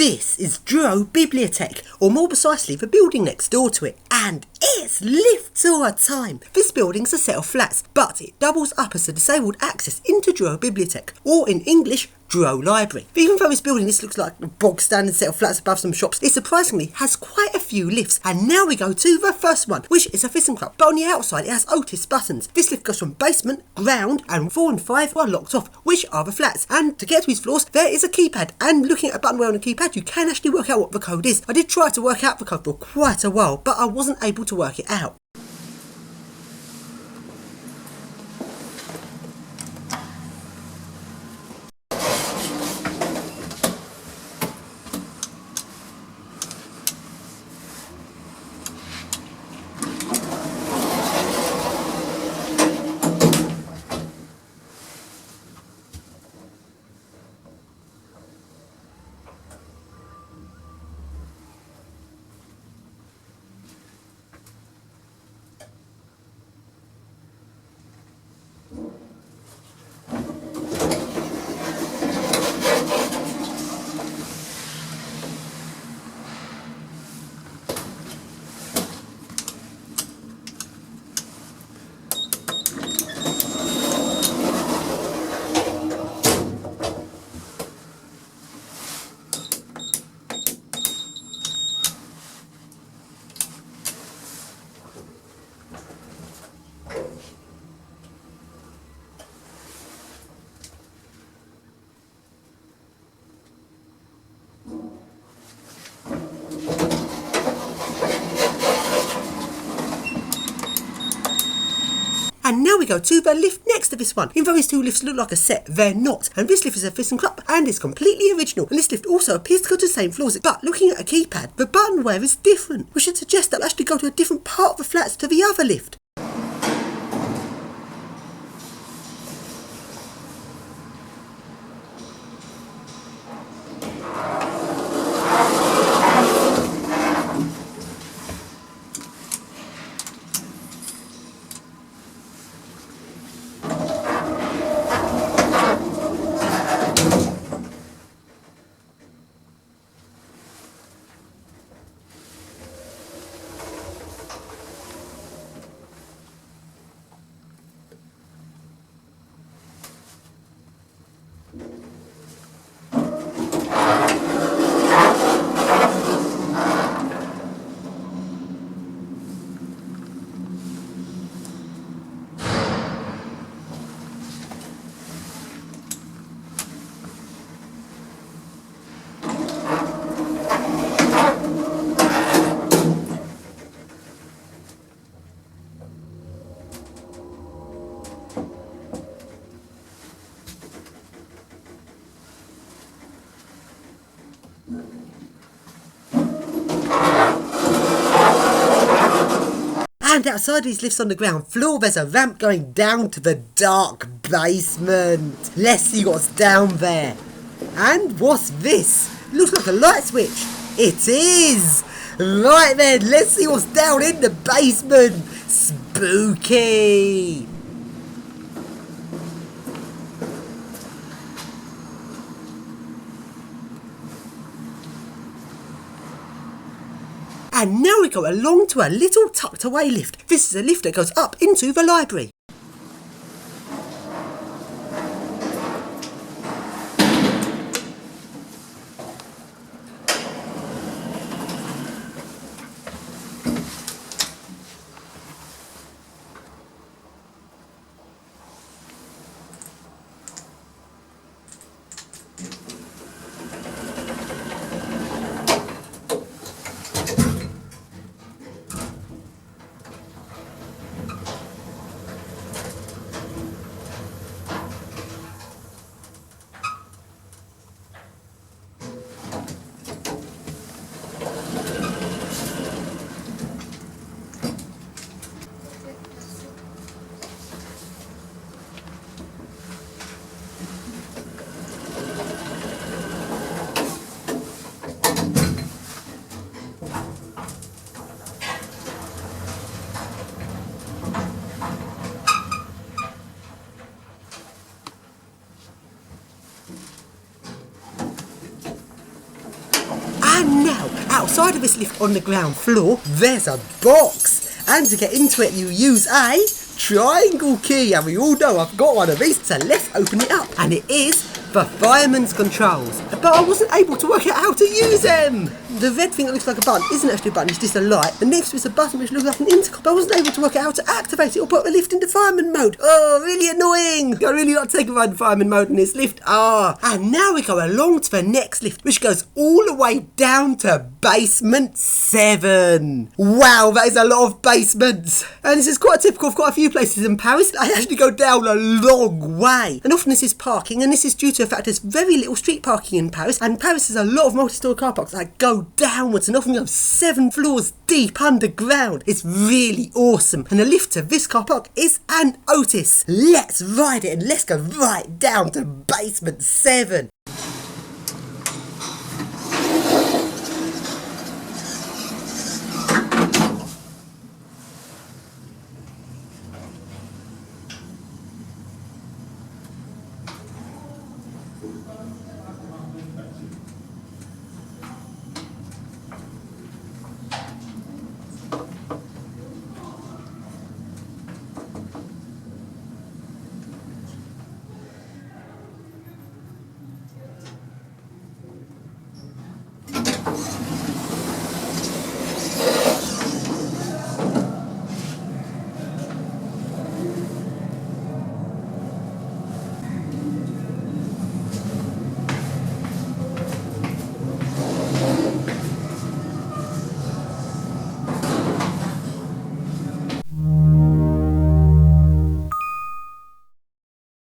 This is Drouot Bibliotheque, or more precisely the building next door to it, and it's lift tour time. This building's a set of flats, but it doubles up as a disabled access into Drouot Bibliotheque, or in English, Drouot Library. But even though this building looks like a bog standard set of flats above some shops, it surprisingly has quite a few lifts. And now we go to the first one, which is a fishing club. But on the outside it has Otis buttons. This lift goes from basement, ground, and 4 and 5 are locked off, which are the flats. And to get to these floors, there is a keypad. And looking at a button on the keypad, you can actually work out what the code is. I did try to work out the code for quite a while, but I wasn't able to work it out. And now we go to the lift next to this one. Even though these two lifts look like a set, they're not. And this lift is a fishing club and is completely original. And this lift also appears to go to the same floors. But looking at a keypad, the button wear is different, which should suggest that it'll actually go to a different part of the flats to the other lift. And outside these lifts on the ground floor, there's a ramp going down to the dark basement. Let's see what's down there. And what's this? Looks like a light switch. It is! Right then, let's see what's down in the basement. Spooky! And now we go along to a little tucked away lift. This is a lift that goes up into the library. And now, outside of this lift on the ground floor, there's a box. And to get into it, you use a triangle key. And we all know I've got one of these. So let's open it up. And it is for fireman's controls. But I wasn't able to work out how to use them. The red thing that looks like a button isn't actually a button, it's just a light. The next is a button which looks like an intercom. But I wasn't able to work out how to activate it or put the lift into fireman mode. Oh, really annoying. I really like to take a ride in fireman mode in this lift. And now we go along to the next lift, which goes all the way down to basement 7. Wow, that is a lot of basements. And this is quite typical of quite a few places in Paris. They actually go down a long way. And often this is parking, and this is due to the fact there's very little street parking in Paris. And Paris has a lot of multi-storey car parks that go downwards and often go 7 floors deep underground. It's really awesome. And the lift to this car park is an Otis. Let's ride it and let's go right down to basement 7.